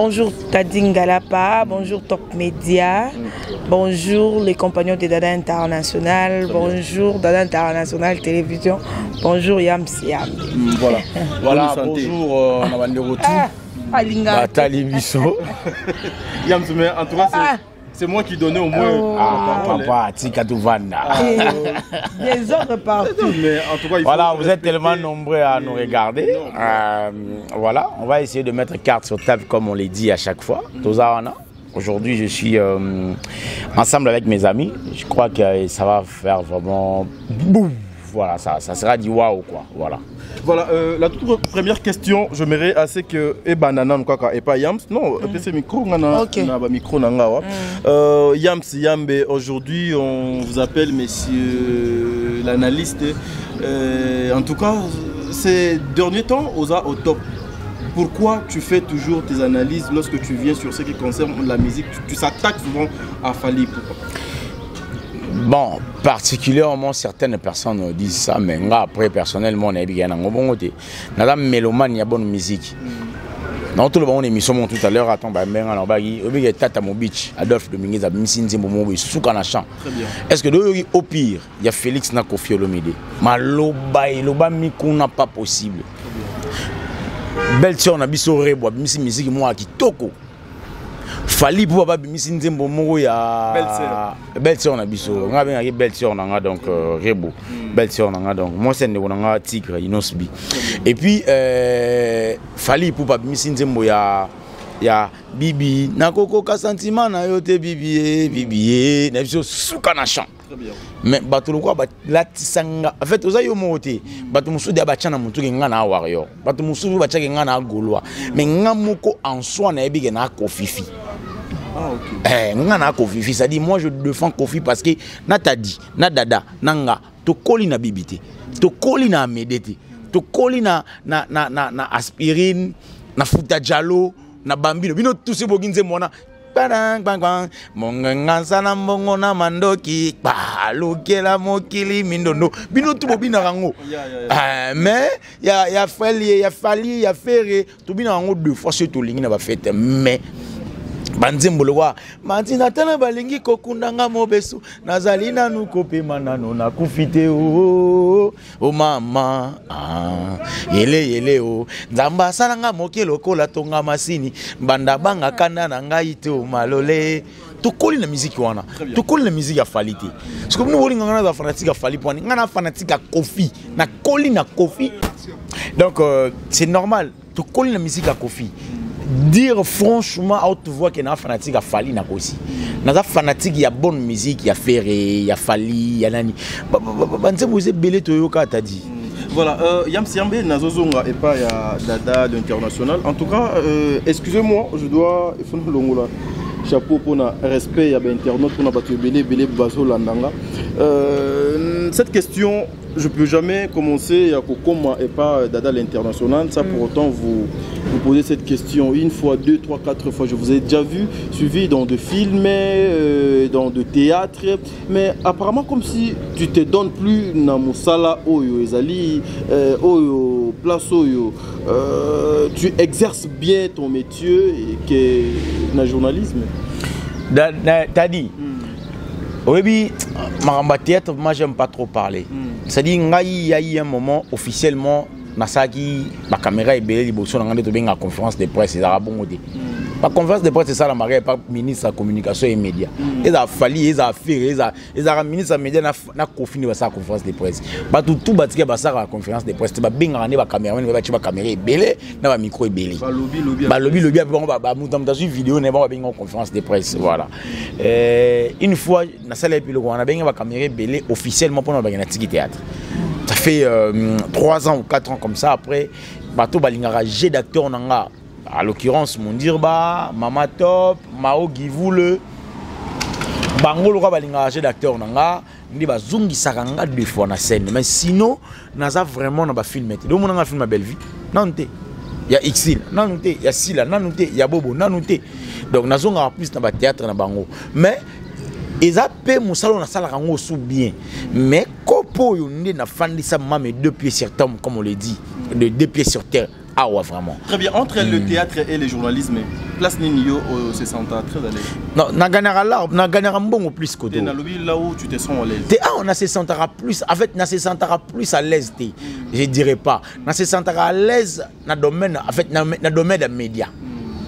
Bonjour Tadine Galapa, bonjour Top Media, bonjour les compagnons de Dada International, bonjour Dada International Télévision, bonjour Yam Siam. Voilà, voilà bonjour, on a de retour. Batali Bisso. Yam Siam, en tout cas, c'est moi qui donnais au moins. Papa, Tika Touvanda. Des autres partout. Mais en tout cas, voilà, vous êtes tellement nombreux à nous regarder. Voilà, on va essayer de mettre carte sur table comme on les dit à chaque fois. Aujourd'hui, je suis ensemble avec mes amis. Je crois que ça va faire vraiment boum. Voilà, ça sera du waouh quoi. Voilà. Voilà, la toute première question, je m'aimerais assez que banana et pas Yams. Non, PC micro micro nangawa. Yams Yambe, aujourd'hui on vous appelle monsieur l'analyste. En tout cas, ces derniers temps, au top. Pourquoi tu fais toujours tes analyses lorsque tu viens sur ce qui concerne la musique? Tu s'attaques souvent à Fally. Pourquoi? Bon, particulièrement certaines personnes disent ça, mais moi après personnellement on est bien en bon côté. Madame mélomane, il y a bonne musique. Dans tout le monde émission tout à l'heure attends bah ben alors bah il Tata Mobich Adolphe Dominguez a Missinzi Momo souka na chant. Est-ce que au pire il y a Félix na Kofi Olomide. Loba mikuna pas possible. Belle sœur na biso rebo musique moi qui toko. Fally pour papa bimisi nzembo moko ya belle sœur na biso nga benga belle sœur nanga donc rebo belle sœur nanga donc moi c'est nanga tigre inosbi et puis Fally pour papa bimisi nzembo ya bibi na koko ka sentiment na yo te bibi na biso suka na chant. Mais bato lokwa la tisanga en fait oza yo moté bato musu de bachana mutu nga na warrior bato musu bachaka nga na goloa mais nga moko en soi na ebige na kofifi. Ah, okay. Nga na Kofi, ça dit moi je défends Kofi parce que na tadi na dada nanga to koli na bibité to koli na médité to koli na aspirine na futa jalo na bambino bino tous ces boginze mona bang bang bang monga sana mbongo na mandoki ba lokela mokili mindondo bino tout bobina rango mais ya Fally ya Ferré to bina rango deux fois sur to lingi na ba fête mais banzembo lowa mantina tana balingi kokundanga mobesu nazali nanu kopema nanu na kufite o mama yele o nzamba salanga moke lokola tonga masini banda banga kanda na ngai te o malole tokoli na musique wana tokoli na musique ya Fally te parce que nous bolinga ngana za fanatique ya Fally point ngana fanatique ya Kofi na koli na Kofi donc c'est normal tokoli na musique ya Kofi. Dire franchement à haute voix qu'il y a un fanatique à Fally n'a aussi. Dans un fanatique il y a bonne musique, il y a Ferré, il y a Fally, il y a Nani. Vous êtes belé Toyoka t'as dit. Voilà, Yam Siambe Nazozonga et pas ya Dada l'international. En tout cas, excusez-moi, je dois il faut nous longola. Chapeau pour le respect à l'internaute pour battu belé baso landanga. Cette question, je peux jamais commencer à Kokoma et pas Dada l'international. Ça pour autant vous posez cette question une fois, deux, trois, quatre fois. Je vous ai déjà vu suivi dans de films, dans de théâtre, mais apparemment comme si tu te donnes plus na musala oyo ezali oyo place oyo. Tu exerces bien ton métier et que na journalisme. T'as dit. Oui, ma théâtre, moi j'aime pas trop parler. C'est-à-dire il y a eu un moment officiellement Nasaki, ma caméra est belle, il y a une conférence de presse, c'est bon. La conférence de presse, c'est ça la mariée par ministre de la communication et médias. Il a fallu, il a fait, il a ministre des médias n'a confiné sa conférence de presse. Tout bâti la conférence de presse, c'est bien la caméra, la caméra est belle, le micro est belle. Lobby, une vidéo, n'est pas une conférence de presse. Voilà. Une fois, dans la salle, on a bien la caméra belle officiellement pour notre théâtre. Ça fait 3 ans ou 4 ans comme ça. Après, bateau balingara j'ai d'acteurs nanga. À l'occurrence Mondirba, Mama Top, Mao Givoule, Bango Lora balingara j'ai d'acteurs nanga. Ndi bazungi sakanga 2 fois na scène. Mais sinon, naza vraiment na ba filmer. Donc on a film ma belle vie. Non té. Il y a Xil, non té. Il y a Sila, non té. Il y a Bobo, non té. Donc nazonga plus na ba théâtre na bango. Mais ils appellent mon salon na salle rango sous bien. Mais kopo yonde na fandi sa mame 2 pieds sur terre comme on le dit, de 2 pieds sur terre. Ah ouais, vraiment. Très bien. Entre le théâtre et le journalisme, place Ninio se sent très à l'aise. Non, na gagnera bon plus que là où tu te sens à l'aise. On a se sentira plus, en fait, on se sentira plus à l'aise. Je dirais pas. On se sentira à l'aise dans le domaine, en fait, dans le domaine des médias.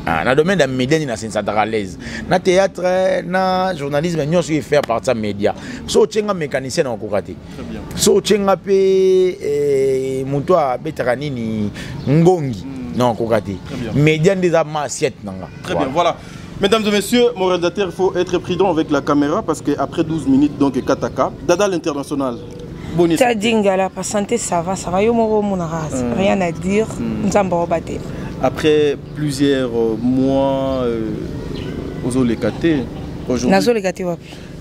Dans le domaine des médias, on se sentira à l'aise. Dans le théâtre, dans le journalisme, on se fait partie des médias. So, tu es un mécanicien dans le côté. Très bien. So, tu es un peu, montois, bétaranini, ngongi. Non, côté. Médias des assiette. Très bien, voilà. Mesdames et messieurs, mon réalisateur, il faut être prudent avec la caméra parce qu'après 12 minutes, donc Kataka, Dada l'international. Ça dingala, pas santé, ça va, yo mon race. Rien à dire, nous avons battu. Après plusieurs mois aux Olekate, aujourd'hui,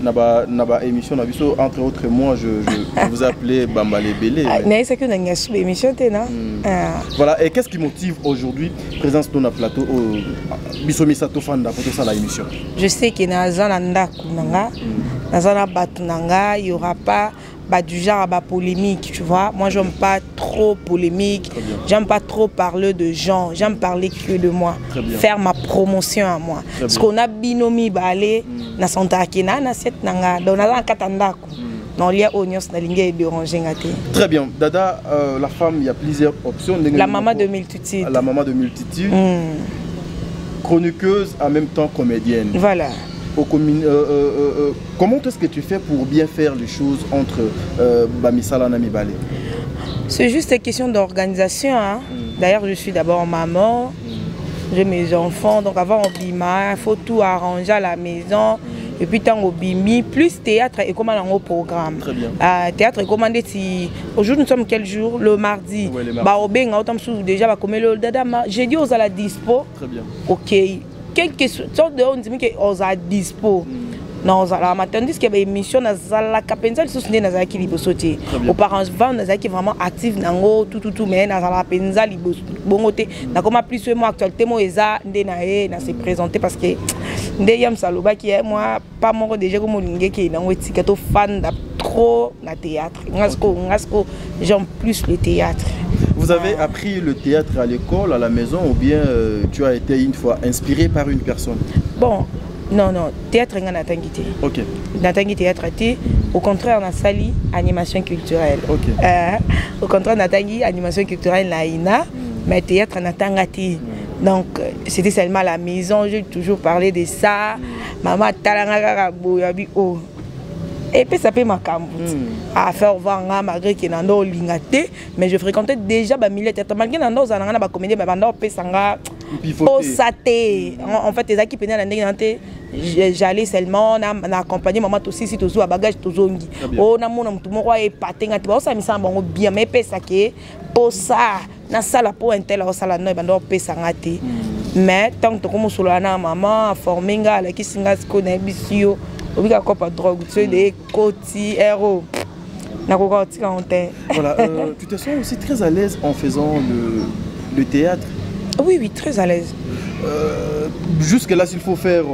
naba émission, entre autres mois, je vous appelais Bambale Belé. C'est que nous avons émission. Voilà, et qu'est-ce qui motive aujourd'hui la présence de notre plateau au Bisomi Sato Fanda pour faire la émission? Je sais que il n'y aura pas du genre polémique, tu vois. Moi, j'aime pas trop polémique, j'aime pas trop parler de gens, j'aime parler que de moi, faire ma promotion à moi. Parce qu'on a binomi balé, na santa kena na set nanga, donc na katanda ko. Non, il y a oignons na lingue et béranger. Très bien. Dada, la femme, il y a plusieurs options. La maman de multitude. La maman de multitude. Chroniqueuse, en même temps comédienne. Voilà. Comment est-ce que tu fais pour bien faire les choses entre Bamisala et Namibale? C'est juste une question d'organisation. Hein. D'ailleurs, je suis d'abord maman, j'ai mes enfants, donc avant on bima, il faut tout arranger à la maison. Et puis tant au bimi, plus théâtre et comment on programme. Très bien. Théâtre est commandé si aujourd'hui nous sommes quel jour? Le mardi. Ouais, le mardi. Bah au benga autant déjà comme le dada j'ai dit aux à la dispo. Très bien. OK. Quelque sorte de on dit que aux à dispo. Non, la matin dit qu'il y a une émission dans la capenza, ils sont nés dans la qui libosoté. Auparavant, nous qui vraiment actifs dans tout mais dans la penza libos bongoté. Na comme plus moi actualité moi eza ndenae na se présenter parce que ndeyam saloba qui est moi pas mon déjà comme lingé qui na weti kato fan trop na théâtre. Ngasko j'aime plus le théâtre. Vous avez appris le théâtre à l'école, à la maison ou bien tu as été une fois inspiré par une personne? Bon, non, théâtre n'a pas été. Ok. N'a pas été théâtre, au contraire, on a sali animation culturelle. Ok. Au contraire, on a tangi animation culturelle naïna, mais théâtre n'a pas été. Donc, c'était seulement à la maison, j'ai toujours parlé de ça. Maman, talanga boyabi oh. Et puis ça peut m'accompagner à faire voir malgré qu'il y a un lingate, mais je fréquentais déjà ba militaire malgré que dans un ba comédie ba bando pesanga posaté en fait les équipes pendant l'année j'allais seulement na accompagner maman aussi si toujours à bagage tozongi oh na mona mutu moko e patenga te ba ça mi samba ngo bien mais pesa ke posa na sala po intel au sala no bando pesanga te mais tant que comme solo na maman forminga la kisinga ko na bisio obi a quoi drogue tu sais des côtis héros na ko ko voilà tu te sens aussi très à l'aise en faisant le théâtre? Oui très à l'aise. Jusque là s'il faut faire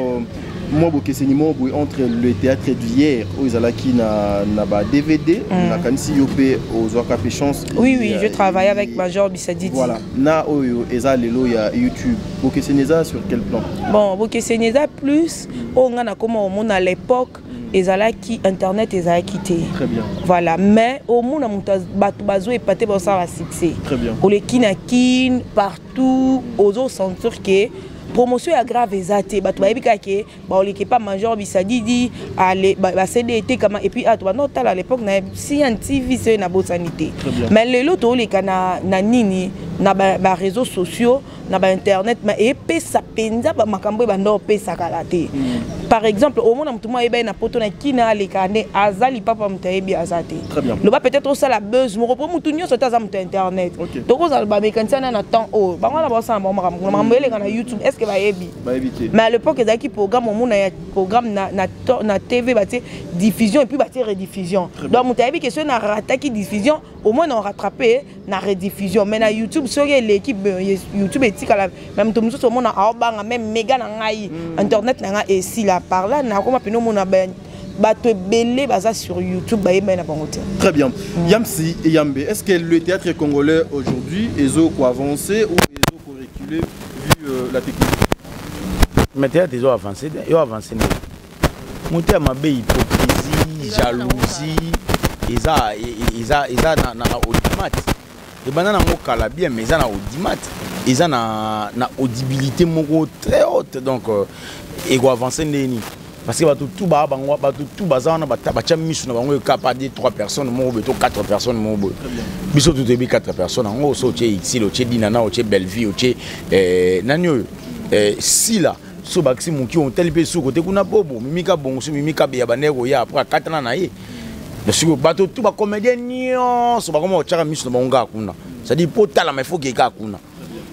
moi entre le théâtre d'hier où ils allaient qui na ba DVD na kanisi yopé aux okape chance. Oui je travaille avec Major Bissadidi. Voilà na oyo eza lelo ya YouTube Bokeseneza sur quel plan? Bon Bokeseneza plus on a comment au monde à l'époque ezala qui internet ezala quitté. Très bien. Voilà mais au monde a batu bazo et paté pour ça va succès. Très bien. Pour les kin partout aux autres sentir que promotion est grave exacte batu ba ebika ke ba oleke pas Major Bissadidi aller ba CDT comme et puis à toi non à l'époque na scientifique c'est na bosanité mais le lot les kana na nini na ba réseaux sociaux na ba internet mais et pesa penza ba makambo ba ndo pesa kalaté par exemple au monde mutu mo eba na poto na kina le kane azali papa mutaebi azate le ba peut-être ça la buzz mo repos mutu nyo ça za mutu internet donc aux ba mécanicien na temps oh ba ngala ba ça makambo ele kana YouTube est-ce que va éviter mais à l'époque il y a qui programme au monde programme na TV ba diffusion et puis ba rediffusion donc mutaebi question na rata qui diffusion au moins on rattraper na rediffusion mais na YouTube sur l'équipe YouTube et même tout le monde a même méga na ngai internet na et si la par là na comme pino mona ben bato belé baza sur YouTube ba yeba na bangote. Très bien. Yamsi et Yambé, est-ce que le théâtre congolais aujourd'hui est quoi avancé ou basculer vu la technique. Mais théâtre, ils ont avancé. Ils ont avancé. Monter à ma belle hypocrisie, jalousie, ils ont audimat. Les bananes ont la bien, mais ils ont audimat. Ils ont une audibilité très haute. Donc, ils ont avancé. Parce que tout bas, tout bazar, tu as capable de 3 personnes, 4 personnes. Biso tout début 4 personnes. En gros, c'est ici, c'est Dinana, c'est Belleville, c'est Nanyo. Si là, so baxi mon qui ont tel peu sous côté kuna bobo, mimika bon, mimika biabanero ya après 4 ans naïe. Le sur bateau tout ba comédien nion, so ba comme tchara miso monga kuna. Ça dit pour tala mais faut que ka kuna.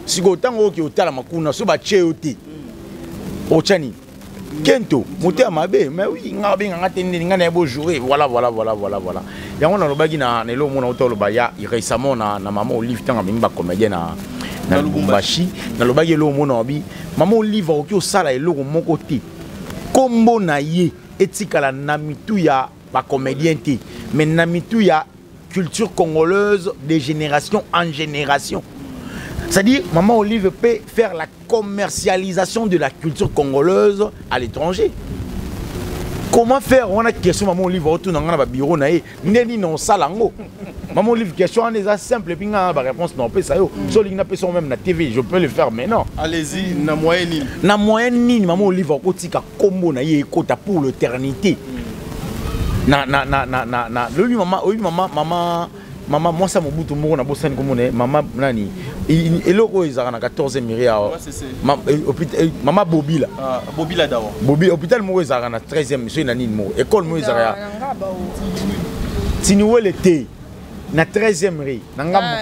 Si go tango ki otala makuna so ba cheoti. Ochani. Kento, monter à ma baie, mais oui, voilà. Et on a le bagui na nelo mon auto le baya, récemment na maman Olive tant à comédien na Lubumbashi, na le bagui lo mon obi, maman Olive au sala et lo mon côté. Combo na ye, etika la namitu ya ba comédien ti, mais namitu ya culture congolaise de génération en génération. C'est-à-dire, Maman Olive peut faire la commercialisation de la culture congolaise à l'étranger. Comment faire? On a question Maman Olive autour dans le bureau, n'est non salango. Maman Olive question on est simple et puis on a la réponse non pas ça yo. Seul il n'a pas son même na TV, je peux le faire maintenant. Allez-y, na moyenne. Na moyenne Maman Olive au tika combo na ye kota pour l'éternité. Le maman moi ça mon bout tout monde na bossane comme on est maman nani et loko ils ont 14e mairie maman Bobi là Bobi là d'abord Bobi hôpital mo ils ont 13e monsieur nani mo école mo ils ont Tiniwe l'été na 13e rue na ngamba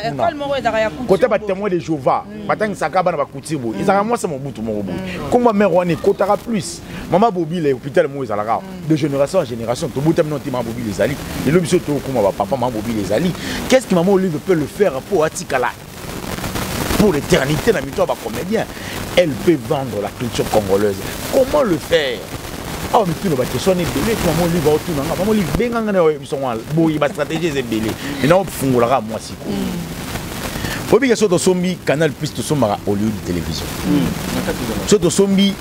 côté ba témoin de Jéhovah batang sakaba na ba kutibo ils ont moi ça mon bout tout mon comme ma mère on est kotara plus maman Bobi là hôpital mo ils ont de génération en génération tout bout non maman Bobi les ali et le monsieur tout comme papa maman Bobi les ali qu'est-ce que maman Olive peut le faire pour atikala pour l'éternité na mito ba comédien elle peut vendre la culture congolaise comment le faire? Ah, mais tu ne vas pas te sonner belé, tu vas m'oliver autour d'un maman Olive benga na ils sont boy ba stratégie c'est belé et non fungula moi si faut bien que soit sombi canal plus to somara Hollywood télévision soit sombi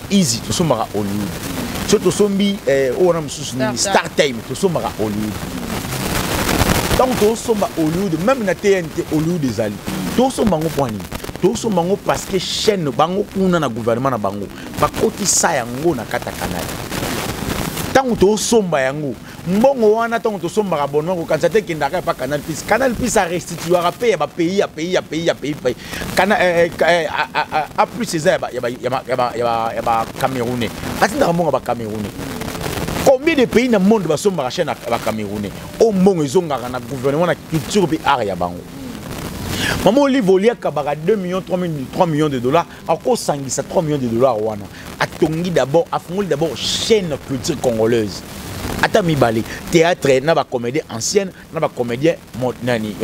easy to somara Hollywood soit sombi on a Star Time to somara Hollywood donc to somba Hollywood même na TNT Hollywood des ali to somba ngo point to somba ngo parce que chaîne bango kuna na gouvernement na bango ba koti sa yango na kata canal tant to somba yango mbongo wana tant to somba abonnement ko kanzate kindaka pa Canal Plus a restituera paye ba pays kana a plus c'est ya ba Camerounais atinda mbongo ba Camerounais combien de pays dans le monde ba somba chaîne ba Camerounais au mbongo ezonga na gouvernement na culture bi art ya bango. Maman Olive Olia Kabara 2 millions, 3 millions de dollars, à quoi ça 3 millions de dollars à Tongi d'abord, à Fongoli d'abord, chaîne culture congolaise. À Tamibali, théâtre, n'a pas comédien ancienne, n'a pas comédien nani,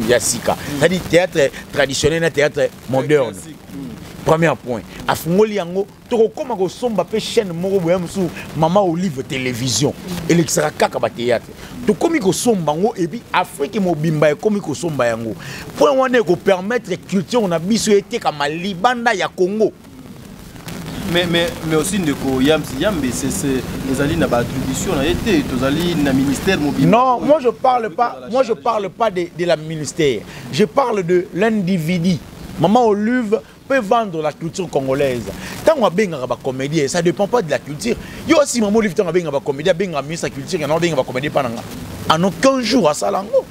Yassika. C'est-à-dire théâtre traditionnel, théâtre moderne. Premier point. À Fongoli Yango, tu recommandes que somba pe chaîne moro sous Maman Olive télévision. Et l'extra kaka théâtre. Tu comme que somba ngo et puis Afrique mo bimba comme que somba yango. Point on est ko permettre culture on a biso été comme Libanda ya Congo. Mais aussi de ko yambe c'est les alliés na ba attribution na été les alliés na ministère mobile. Non, moi je parle pas de la ministère. Je parle de l'individu. Maman Olive peut vendre la culture congolaise. Tant qu'on a bien un comédien, ça ne dépend pas de la culture. Il y a aussi Maman Olive tant qu'on a bien un comédien, bien un ministre de la culture, il y a un bien un comédien pendant en aucun jour à Salango.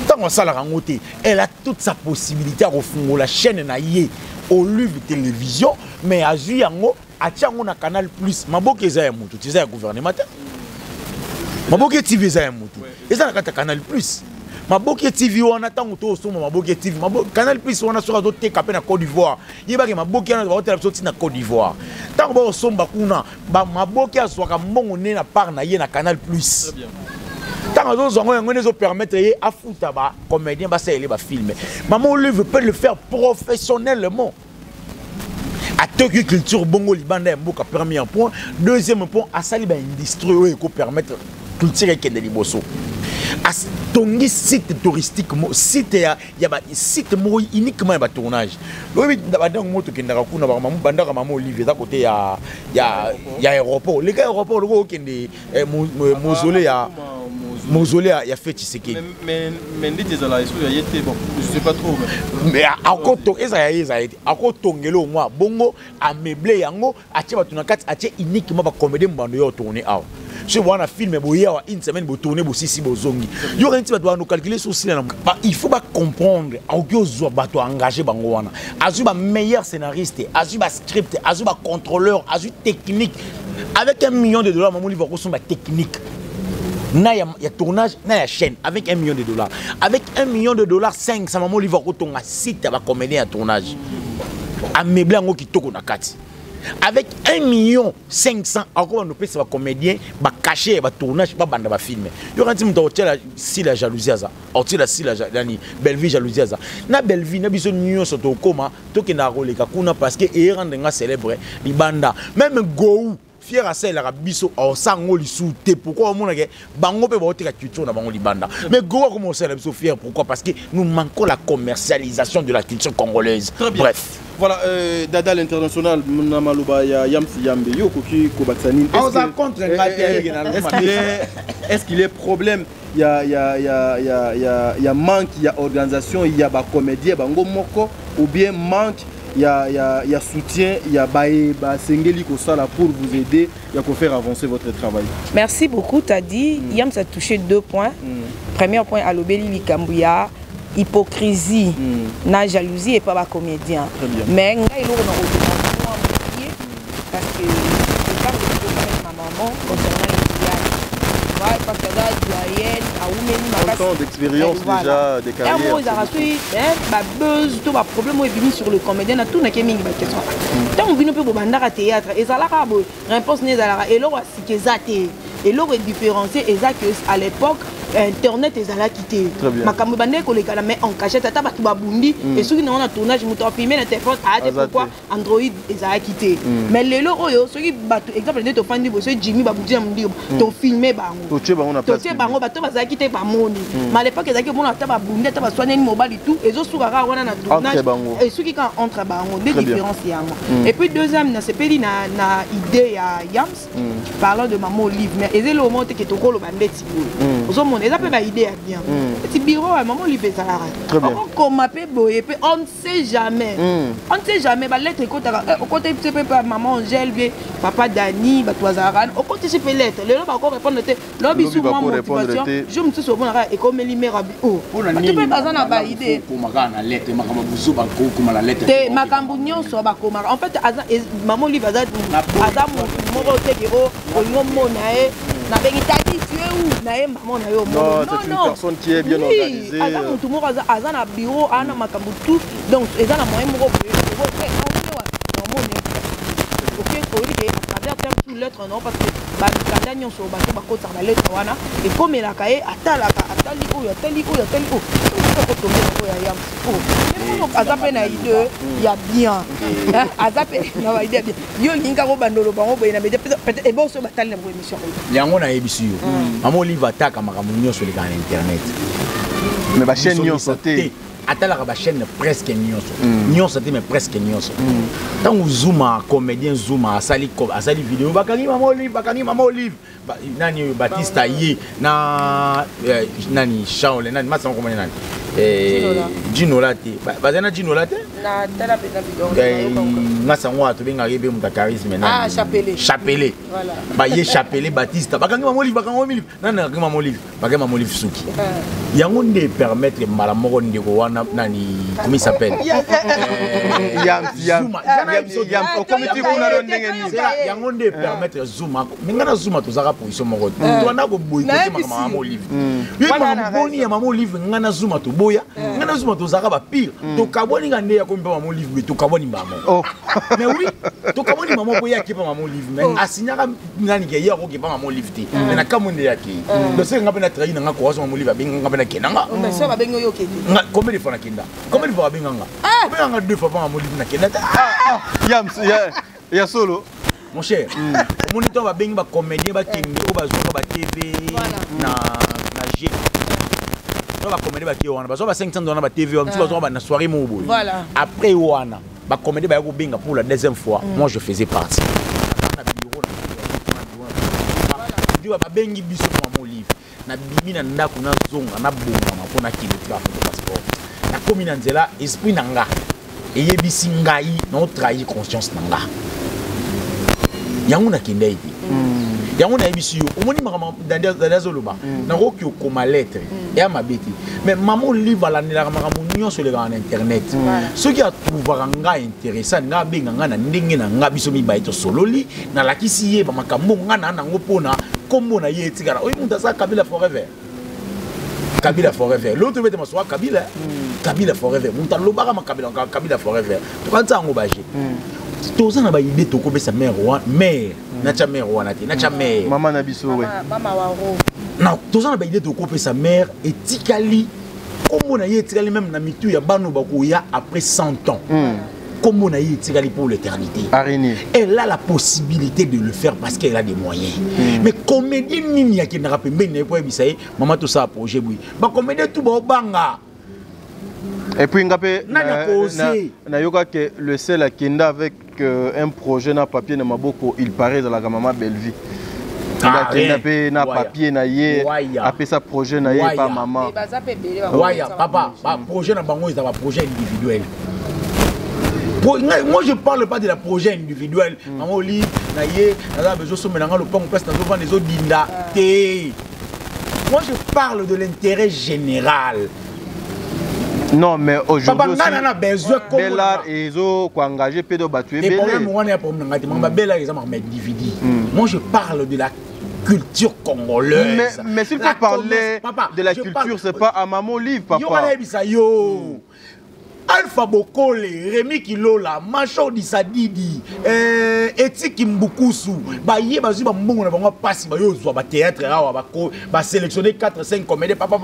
Tant qu'on a Salango, elle a toute sa possibilité à refaire la chaîne naïe Olive télévision, mais à Zuyango, à Tchango na Canal Plus, Maboke Zaya Moutou, tu sais, gouvernement. Maboke TV Zaya Moutou, et ça na Canal Plus. Maboke TV on attend auto so Maboke TV Canal Plus on a sur d'autres TKP na Côte d'Ivoire yeba ke Maboke na hôtel sorti na Côte d'Ivoire tant ba somba kuna ba Maboke aswaka mbongo ne na part na ye na Canal Plus tant zo zongo yango ne zo permettre ye afuta ba comédien ba sele ba filmer Maman Olive peut le faire professionnellement à Tokyo culture bongo libanda mboka premier point deuxième point à sali ba industrie ko permettre culture ke de liboso. as tongi site touristique site ya site uniquement ya tournage lobi badang moto kendaka kuna ba mamu bandaka mamu Olivier za côté ya aéroport les gars aéroport loko kende mausolée ya fait Tshisekedi mais dit des ala ya yete bon je sais pas trop mais akoto ezayete akotongelo moi bongo ameubler yango atie batu na kati atie uniquement ba comédie mbando yo tourner awa je vois un film boya une semaine bo tourner bo sisi bo zongi yo renti ba doit nous calculer sur cela il faut pas comprendre audio zo ba to engager bango wana azu ba meilleur scénariste azu ba script azu ba contrôleur azu technique avec $1 million maman livre ko son ba technique na ya tournage na ya chaîne avec $1 million avec $1 million 500 maman livre ko tonga site ba comédien à tournage ameubler yango kitoko na kati avec 1 million 500 encore on peut se comédien ba cacher ba tournage ba banda ba filmer yo quand tu la si la jalousie ça tu la si la dani Belleville jalousie ça na Belleville na biso nyo soto koma to ke na roleka kuna parce que e rendre nga célèbre li banda même go fier à celle la biso au sango li souté pourquoi on a que bango pe ba oteka culture na bango li banda mais go comment ça la biso fier pourquoi parce que nous manquons la commercialisation de la culture congolaise. Bref. Voilà, Dada l'international, Namaloba, Yamsi Yambe, Yoko Kobatsani. Est-ce qu'il y a problème? Il y a manque, il y a organisation, il y a comédien, bango moko, ou bien manque, il y a soutien, il y a Sengeli Kosala pour vous aider, il y a pour faire avancer votre travail. Merci beaucoup, tu as dit. Yams a touché 2 points. Premier point, à l'Obéli Likambouya. Hypocrisie, na jalousie et pas ma comédien. Mais il y a parce que je parle de ma maman concernant les mariages. Parce qu'elle a doyenne, à temps d'expérience déjà des carrières. Buzz, tout le problème est venu sur le comédien, tout n'a qu'à mis une question. Tant on vient pour bandara théâtre, et ça la réponse n'est à et là c'est que ça et là est différencié et ça que à l'époque internet est à quitté ma camobane ko les gars mais en cachette tata ba babundi et ceux qui n'ont pas tournage muto filmer le téléphone a pourquoi Android est à quitté mais les loro yo ceux qui bato exemple de to fandi bo Jimmy babundi am dire to filmer bango to bango na place to bango bato ba za quitté ba moni mais à l'époque ils que bon tata babundi tata ba soigner mobile et tout et zo soukara wana na tournage et ceux qui quand entre bango des différences et puis deuxième na c'est peli na idée à Yams parlant de maman Olive mais et le moment que to ko lo bandeti zo mon ils appellent idée à bien petit bureau à maman Olive ça la on m'appelle boye on ne sait jamais on ne sait jamais ba lettre au côté tu peux pas maman Angèle papa Dani ba toazaran au côté tu peux lettre le ba encore répondre lobby sous moi motivation je me suis souvent et comme limera oh tu peux pas en ba idée pour makana lettre makamba buzo ba ko kuma la lettre te makambu nyonso ba koma en fait maman Olive aza moko te gero olingo nae na bengi tadi tu es où nae maman na yo non c'est une personne qui est bien organisée aza mutu moko aza na bureau ana makambu tout donc eza na moyen moko lettre non parce que bakanda nyonso bato bakota na lettre wana et comme la kaye atalaka atali oyo ko ya yam azape na idée ya bien azape na idée bien yo linga ko bandolo bango boye na peut-être et bon so batali na émission yango na ebisi yo maman Olive ataka makambo nyonso le kana internet mais ba chaîne nyonso te atalaka ba chaîne presque nyonso te mais presque nyonso tant Zuma comédien Zuma asali vidéo bakangi maman Olive nani Batista ye na nani Shaolin nani masa ko nani Gino Late bazana Gino Late na tala pena bidon masa ngwa to benga yebe muta charisme nani Chapelé voilà ba ye Chapelé Batista bakangi maman Olive bakangi maman Olive suki yango nde permettre mala moko ndeko wana nani comment il s'appelle yango nde permettre Zuma ngana Zuma tozaka position moko twana ko boyikote maman Olive yeba boni ya maman Olive ngana Zuma to boya ngana Zuma tozaka ba pire to kaboni ngande ya ko mpa maman Olive to kaboni maman mais oui to kaboni maman boya ki pa maman Olive mais asinyaka nani ke ya ko ki pa maman Olive te mais na kamonde ya ki do se ngapa na trahi na ko maman Olive ngapa na kenanga mais ça va bengo yo kedi combien de fois na kenda combien de fois benganga benganga 2 fois maman Olive na kenda Yams ya solo mon cher. Mon état va bien, comédien, va kende, va jouer, va TV, na G. On va comédie, on va 500 $ na TV, on va na soirée mobile. Voilà. Après Wana, va comédie, va bien pour la deuxième fois. Moi, je faisais partie. Tu vas bien biso mon livre. Na bibi na ndako na zonga na bonga na pona kilotra pour passeport. Na komi na nzela esprit nanga. Eyebisi ngai na trahir conscience nanga. Yango na kende ite. Yango na yebisi yo. Omoni makama dans zoloba. Na roki okoma lettre. Et à ma bêtise. Mais maman livre la nela makama nyo sur le en internet. Ceux qui a trouvé nga intéressant nga benga nga na ndenge na nga biso mi baito sololi na lakisi ye ba makambo nga na nango pona kombo na ye etikala. Oyi munta sa Kabila forever. Kabila forever. L'autre veut te m'asseoir Kabila. Kabila forever. Munta lobara ma Kabila forever. Tu quand ça ngo baje. Toza na ba idée to ko be sa mère roi mère na cha mère roi na te na cha mère maman na biso we mama wa ro non toza na ba idée to ko be sa mère etikali kombo na ye etikali même na mitu ya bano bakoya après 100 ans. Comme on a tiré pour l'éternité. Elle a la possibilité de le faire parce qu'elle a des moyens. Mais comédie nini qui n'a pas bien pour bisaï, maman tout ça projet oui. Bah comédie tout banga. Et puis ngapé na yoka que le seul à Kenda avec un projet na papier na maboko, il paraît dans la maman Bellevue. Il na papier na ye après ça projet na ye pas maman. Waya papa, projet na bango c'est un projet individuel. Moi je parle pas de la projet individuel. Maman Oli, naïe, n'a besoin de se le pont presque dans les autres dinda. Moi je parle de l'intérêt général. Non mais aujourd'hui Papa besoin comme Bellard et zo ko engager pédo batuer Bellard. Et problème on est pour ngati mama Bellard ils ont mettre DVD. Moi je parle de la culture congolaise. Mais s'il faut parler de la culture, c'est pas à maman livre papa. Yo Alpha Bokole, Rémi Kilola, Macho Disadidi, Etiki Mbukusu, Baye Bazu Bambon, on va passer, ba théâtre, ba sélectionner 4-5 comédies, papa,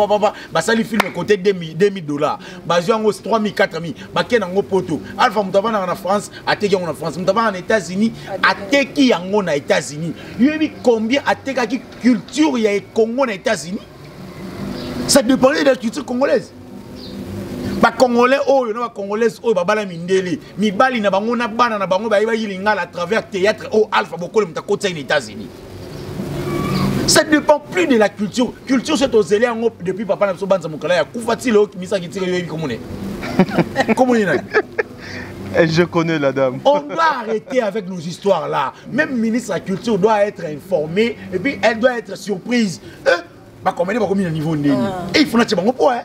ba sali film côté $2,000, Bazu en 3 000, 4 000, ba ken en poto. Alpha Moutavana en France, Ateki en France, Moutavana en États-Unis, Ateki en États-Unis. Vous avez combien Ateki culture il y a Congo en États-Unis? Ça dépend de la culture congolaise. Ba Congolais oyo na ba Congolaise oyo ba bala mindele mibali na bango na bana na bango ba yilinga à travers théâtre au Alpha Bokole mtakota aux États-Unis. Ça ne dépend plus de la culture. Culture c'est aux élèves depuis papa na so banza mokala ya kufati lo misa ki tire yo komune. Komune na. Je connais la dame. On doit arrêter avec nos histoires là. Même ministre de la culture doit être informé et puis elle doit être surprise. Ba comédie ba combien niveau ndeni. Et il faut na tbango po hein.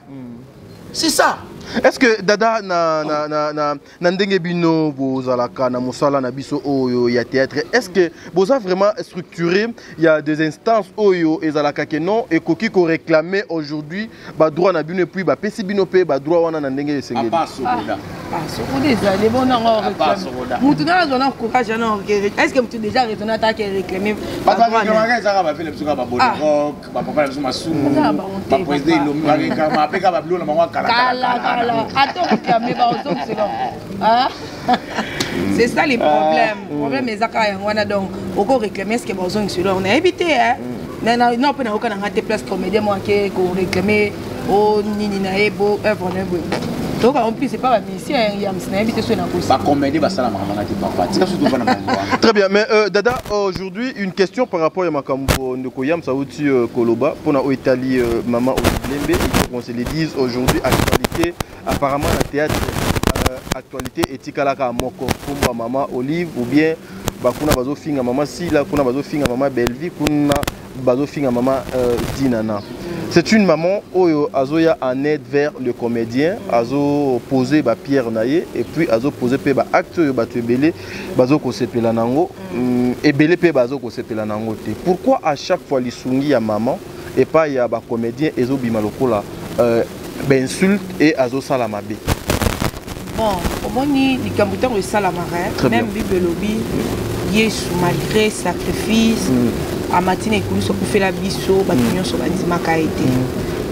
C'est ça. Est-ce que dada na ndenge bino bozalaka na musala na biso oyo ya théâtre, est-ce que boza vraiment structuré, il y a des instances oyo ezalaka que non et koki ko réclamer aujourd'hui ba droit na bino puis ba pesi bino pe ba droit wana na ndenge esengeli sokoda les bons non mutu na zona courage na est-ce que tu déjà retourné attaquer réclamer pas que ça va faire le suka ba bolero ba papa le masumu ba président lo ma peka ba blo na mwa kala. C'est ça les problèmes. Le problème est que donc on réclamer ce que besoin on a évité non pas aucun raté place comédien moi qui réclamer au nini na ebo œuvre na ebo. Donc en plus c'est pas la mission il y a invité sur la course. Pas comédie ba ça la maman papa. Très bien mais dada aujourd'hui une question par rapport à makambo ndokoyam sauti koloba pour na Italie maman Olimbe on se le dise aujourd'hui actualité apparemment la théâtre actualité etikalaka moko kumba maman Olive ou bien bakuna bazo finga maman Sila kuna bazo finga maman Bellevue kuna bazo finga maman Dinana. C'est une maman oyo azoya en aide vers le comédien azo poser ba pierre naie et puis azo poser pe ba acte yo ba tebele bazo ko sepela nango et belé pe bazo ko sepela nango te. Pourquoi à chaque fois lisungi ya maman et pas ya ba comédien ezo bima lokola insulte et azo salamabe? Bon, au moins ni kambutan au salamare même bibelobi Yesu malgré sacrifice à matin et coulis pour faire la biso batunion sur la dimaka été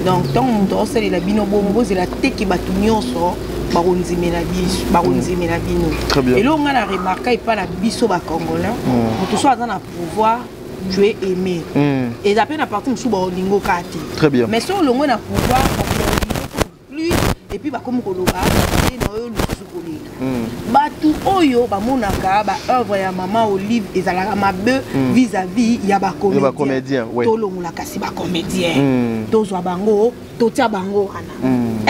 donc tant on doit se la binobo c'est la tête qui batunion sur baronzimela biso baronzimela bino eloko nga na remarka epa na biso bacongolais moto so aza na pouvoir tu es aimé et ça peut na partie mosusu baolingo kaka te mais so olongwe na pouvoir plus et puis bakomi koloba na oyo lisusu kolela bato oyo bamonaka baœuvre ya mama Olive ezalaka mabe vis-à-vis ya bacomédien tolongola kasi bacomédien tozwa bango totia bango wana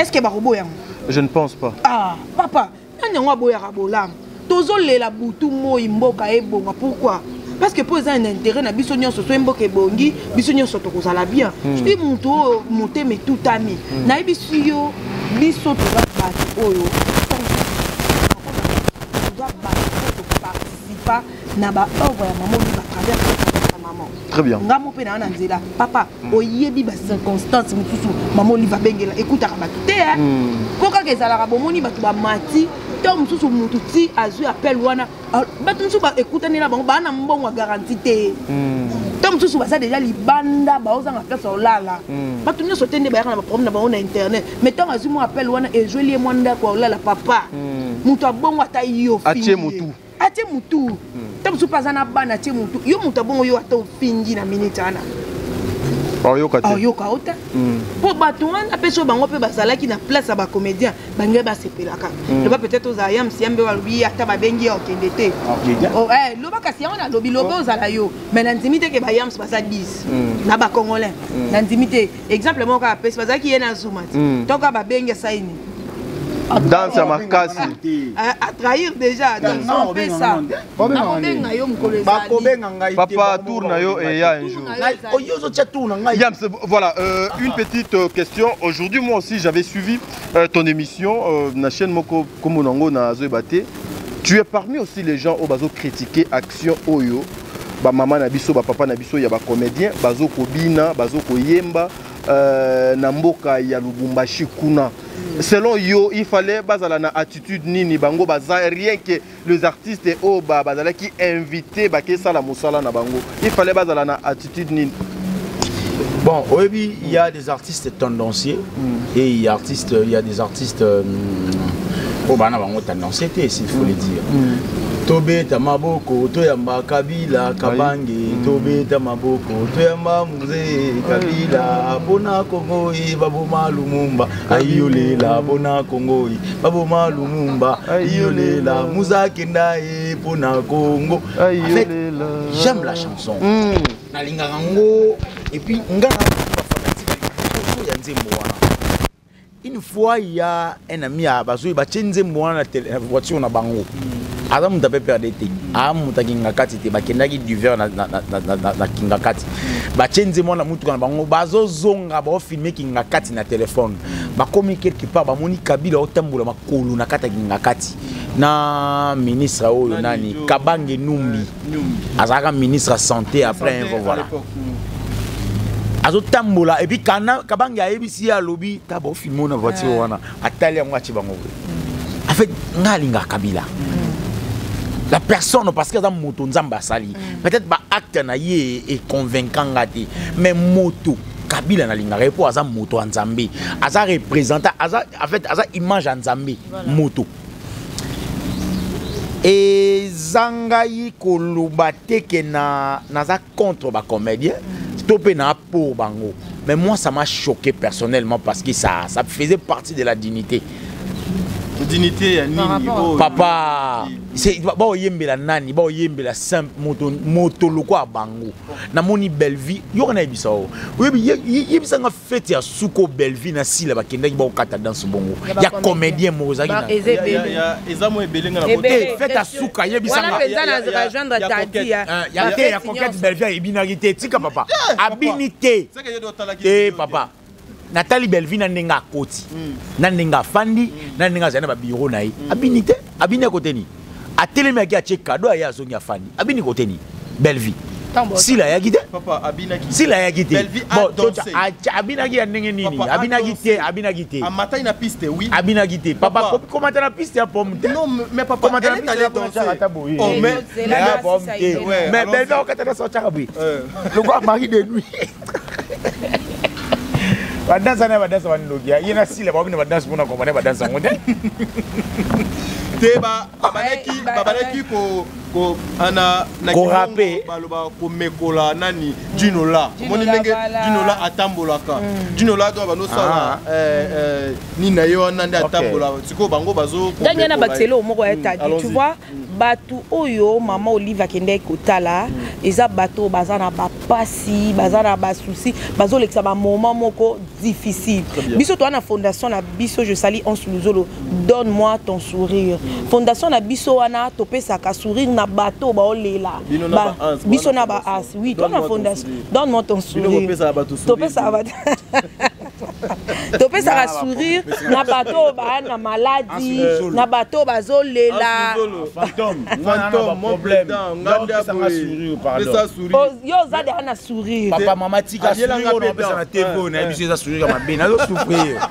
est-ce que bakoboya yango? Je ne pense pas. Ah papa nani yango aboyaka bolamu tozolela butu moi mboka ebonga pourquoi? Parce que pour un intérêt na biso nyonso so mboka ebongi biso nyonso tokozala bien je muntu monter mais tout ami na biso yo biso toza bato oyo toza bato participa na baœuvre ya maman Olive à travers sa maman. Très bien. Ngamo pe na nzela papa oyebi ba circonstances mususu maman Olive abengela écoutaka bato te koka kezalaka bomoni bato ba mati to mususu mutu ti azui appel wana bato mususu ba écoutani na bango bana mbongo garantie te to mususu baza déjà libanda baozanga place olala bato nyonso te nde bayaka na problème na bango na internet mais to azui mo appel wana ezweli ye mwanda kwa olala papa mutu abongo ata yo atie mutu atie mutu to mususu paza na bana atie mutu yo mutu abongo yo ata ofingi na minute ana oyoka ota po bato wana mpe so bango mpe bazalaki na place ya bacomédien bange basepelaka loba peut-être ozala ya msiambe walobi ata babengi ya okende te loba kasi yango nalobi loba ozala yo mais nandimi te ke bayams baza 10 na bacongolais nandimi te exemple moko apesi bazalaki ye na zuma te toka babengi saini danse ya makasi à trahir déjà donc on fait ça papa tourne yo et ya un jour voilà une petite question aujourd'hui moi aussi j'avais suivi ton émission na chaîne moko komonango na Zoebate tu es parmi aussi les gens au bazo critiquer action oyo ba maman na biso ba papa na biso ya ba comédien bazo kobina bazo koyemba na mboka ya Lubumbashi kuna. Selon yo, il fallait bazala na attitude nini bango baza rien que les artistes au bazala qui invité ba ke sala musala na bango. Il fallait bazala na attitude nini. Bon, oui, il y a des artistes tendanciers et il y a des artistes au bana bango tendanciers s'il faut le dire. Tobe tamaboko toyamba Kabila Kabange tobe tamaboko toyamba Muze Kabila bona Kongo baboma Lumumba ayolela bona Kongo baboma Lumumba ayolela Muza Kenda bona Kongo. En fait, j'aime la chanson na lingango et puis ngana ba fanatique une fois il y a un ami à Bazou ba tchenze mwana na voiture na bango Adam muta pe perdre te muta kinga kati te bakendaki du verre na kinga kati ba tchenze mwana mutuka na bango bazo zonga ba filmer kinga kati na téléphone ba komi quelque part ba moni Kabila otambola makolo na kata kinga kati na ministre oyo nani Kabange Numbi azaka ministre santé après voilà azotambola et puis kana Kabange ayebisi ya lobi ta ba filmer na voiture wana atali yango ati bango en fait ngalinga Kabila la personne parce que dans moto nzamba sali peut-être ba acte na ye est convaincant ngati mais moto Kabila na linga repo aza moto nzambe aza représentant aza en fait aza image nzambe moto et zangai koluba teke na za contre ba comédien topé na pour bango mais moi ça m'a choqué personnellement parce que ça faisait partie de la dignité. Dignité papa c'est ba oyembela nani ba oyembela simple moto loko bango na moni belle vie yo na ebisa o yebisa nga fête ya suko belle vie na sila bakendaki ba okata danse bongo ya comédien mozaki na ya ezamo ebelenga na côté fête ya suka yebisa nga wana na rejoindre tati ya conquête belle vie ebinarité tika papa abinité papa Nathalie Belvin nandenga koti nandenga fandi nandenga zana ba bureau na ye abini te abini côté ni atelemi aki ache cadeau ya zongi afandi abini côté ni Belvin sila ya gite papa abina ki sila ya gite bon abina ki ya ndenge nini abina gite amatai na piste oui abina gite papa comment na piste ya pomme non mais papa comment na piste danser oh mais Belvin okata na sortir abi le quoi mari de nuit La danse, elle va danser. Il y a si la danse pour nous comprendre la danse. Babalaki ko ana na korape baloba ko mekola nani dinola moni ndenge dinola atambolaka dinola to bano sala ni na yo nande atambola siko bango bazo ko danya na batelo moko ya tadi tu vois batu oyo mama Olive akende kotala eza bato bazana ba pasi bazana ba souci bazo lekisa ba moment moko difficile biso to na fondation na biso je sali en Suluzolo donne-moi ton fondation na biso wana topesa ka sourire na bateau ba olela biso na ba as oui toi na fondation donne-moi ton sourire topesa bateau topesa ka sourire na bateau ba na maladie na bateau bazolela fantôme problème nganda sourire pardon yo zade ana sourire papa mama tika sourire on pesa na TV na biso za sourire ma bien na souffrir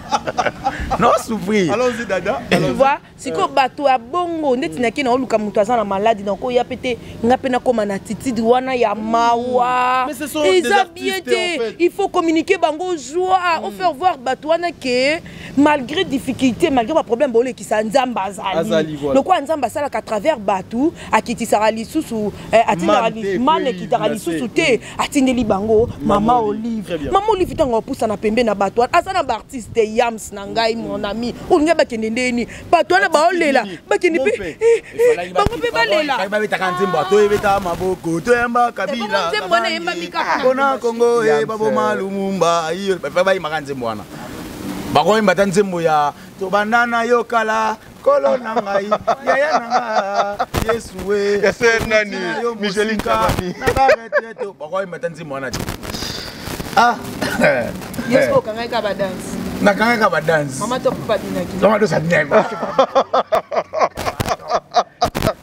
non souffrir allons-y dada tu vois siko bato ya bongo ndeti na kina oluka mutu aza na maladie donc ya pete ngape na koma na titidi wana ya mawa eza bien te il faut communiquer bango joie au faire voir bato wana que malgré difficulté malgré ba problème bolé ki sa nzamba azali donc kwa nzamba sala à travers bato akitisara lisusu atinara mane kitara lisusu te atindeli bango mama Olive tango poussa na pembe na bato asa na artiste Yams na ngai mon ami ulinga bakende ndeni bato wana baolela bakende pe bango pe balela ba beta kanzimba to ebeta maboko to yamba kabila nzembo yemba mikaka kona Kongo babo malumumba iyo ba imakanzimbo wana bako imba nzembo ya to bandana yo kala kolo nangai yaya nanga Yesu we ese nani Micheline Kabani na barete to bako imba nzembo wana Yesu kangai ka ba dance na kangai ka ba dance mama to papa dinaki mama to sadnyema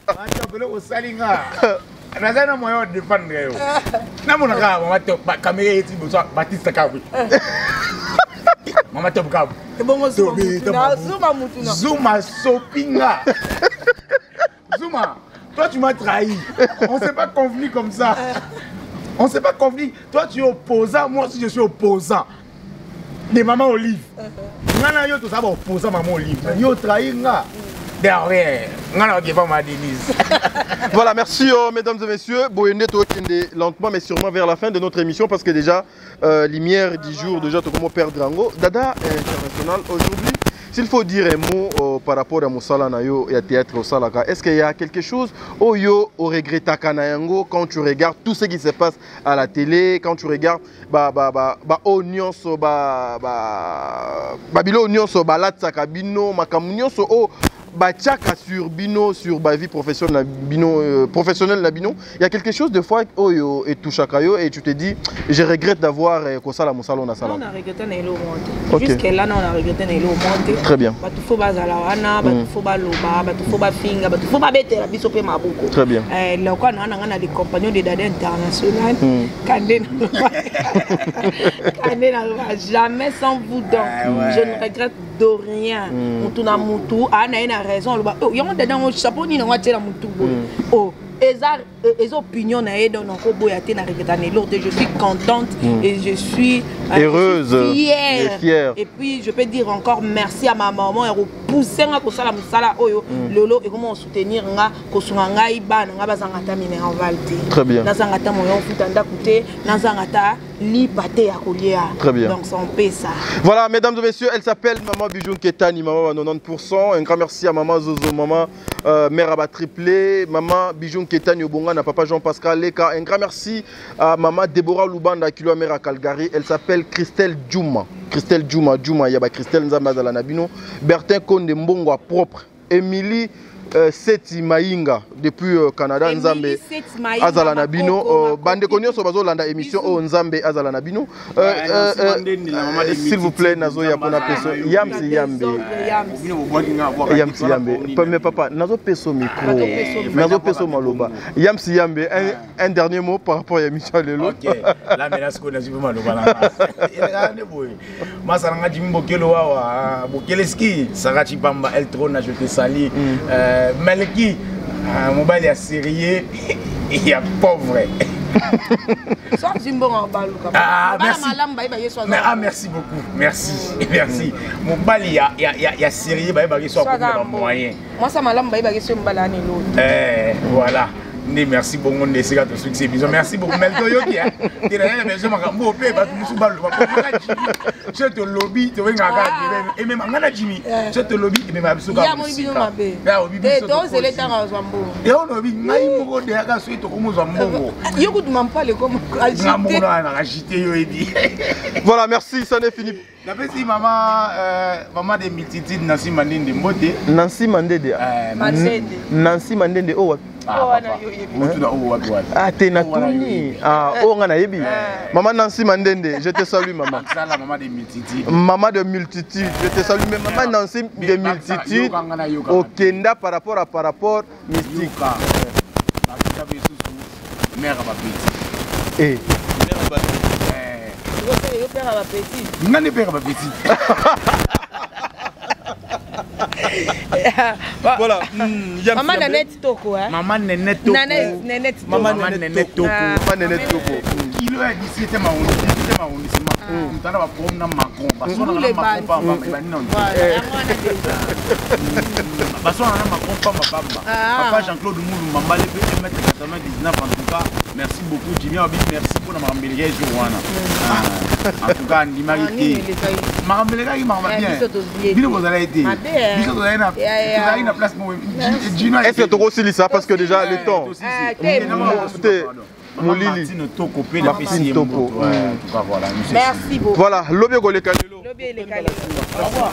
macho kule usalinga nazana moyo defendre yo na mona ka mama to kamera yeti bo Batista Kabu mama to Kabu bongo zuma mutuna Zuma Sopinga Zuma toi tu m'as trahi on s'est pas convenu comme ça on s'est pas convenu toi tu es opposant moi aussi je suis opposant de maman Olive ngana yo to ça va opposant maman Olive yo trahi nga derrière ngana qui va ma Denise. Voilà, merci mesdames et messieurs. Boyende to kende lentement mais sûrement vers la fin de notre émission parce que déjà lumière 10 jours déjà to comment perdre Drango Dada international aujourd'hui. S'il faut dire un mot par rapport à Moussala Nayo et à Théâtre au Salaka, est-ce qu'il y a quelque chose au yo au regret Takanayango quand tu regardes tout ce qui se passe à la télé, quand tu regardes Onion so Babilo Onion so Balatsaka Bino Makamunion so o Bachaka sur Bino, sur ma vie professionnelle Bino, professionnelle la Bino, il y a quelque chose de fois Oyo et Touchakayo et tu te dis je regrette d'avoir Kosala Moussala na sala. On a regretté Nailo monter. Jusqu'à là on a regretté Nailo monter. Très bien. Batu faut bazala wana, batu faut baloba, batu faut ba finga, batu faut ba bete la biso pe maboko. Très bien. Là quoi on a des compagnons de Dada international. Kandé n'a jamais sans vous donc. Je ne regrette de rien. Mutu na mutu ana raison il y a un chapeau ni na tela mutu oh les opinions na edo na ko boya te na regretane l'autre je suis contente et je suis heureuse fière et puis je peux dire encore merci à ma maman et pousser nga ko sala musala oyo lolo et comment soutenir nga ko sunga ngai bana nga bazanga ta minéral valté très bien na zanga ta moyo futanda kuté na zanga ta li paté ya kolia très bien donc son pesa voilà mesdames et messieurs elle s'appelle maman Bijou Ketani maman à 90% un grand merci à maman Zozo maman mère Aba triplé maman Bijou Ketani Obonga na papa Jean-Pascal Leka un grand merci à maman Déborah Lubanda Kilo mère à Calgary elle s'appelle Christelle Djouma yaba Christelle Nzamba Zala Nabino Bertin Konde Mbongo propre Émilie Seti Maïnga depuis Canada Nzambe Azala Nabino bande konyo so bazolanda émission o Nzambe Azala Nabino s'il vous plaît nazo ya pona peso Yamsi Yambe mais papa nazo peso micro nazo peso maloba Yamsi Yambe un dernier mot par rapport à l'émission lelo. OK la menace ko nazo maloba la ne boy masanga jimbo kelo wa bokeleski Sarati Pamba El Trône je te salue Maliki, mobile est sérieux et il y a pauvre. Sois Zimbo en balouka. Ah, merci. Merci beaucoup. Merci. Merci. Mon bal, il y a sérieux, il soit comme moyen. Moi, ça m'a l'amba, il sur balani l'autre. Voilà. Merci beaucoup, merci beaucoup. Melto Yogi, tu es là, mais je m'en vais pas je te lobby, tu veux et même en Jimmy, je te lobby, et même absolument. Il y a mon bébé. C'est les temps à Zambo. Et on lobby, naïmo de la suite au Mozambo. Il y a de pas le comme agité. Voilà, merci, ça n'est fini. Merci maman de multitudes Nancy Mandende Mbote. Nancy Mandende. Nancy Mandende oh. Ah, t'es Natuni. Ah, oh, on a yebi. Maman Nancy Mandende, je te salue maman. Maman de multitudes. Maman de multitudes, je te salue. Mais maman Nancy de multitudes. Au Kenda par rapport mystique. Mère à ma petite. Eh. Mère à ma petite. Père à ma petite. Non, père à ma petite. Voilà. Maman Nanette Toko. Maman Nanette Toko. Maman Nanette Toko. Maman Nanette Toko. Kilo est d'ici, c'était ma arrondissement. On va prendre un macron. Parce qu'on a un macron, pas ma parce qu'on a un macron, pas ma femme. Papa Jean-Claude Moulou, maman, les 1m99 en tout cas. Merci beaucoup, Jimmy Obi. Merci pour la marambélière Joana. En tout cas, il m'a dit. Marambélière, il m'a bien. Bien, vous allez été. Est-ce que tu as aussi ça parce que déjà le temps. Martine Toko, Martine Toko. Merci beaucoup. Voilà, Lobby Goleka. Au revoir.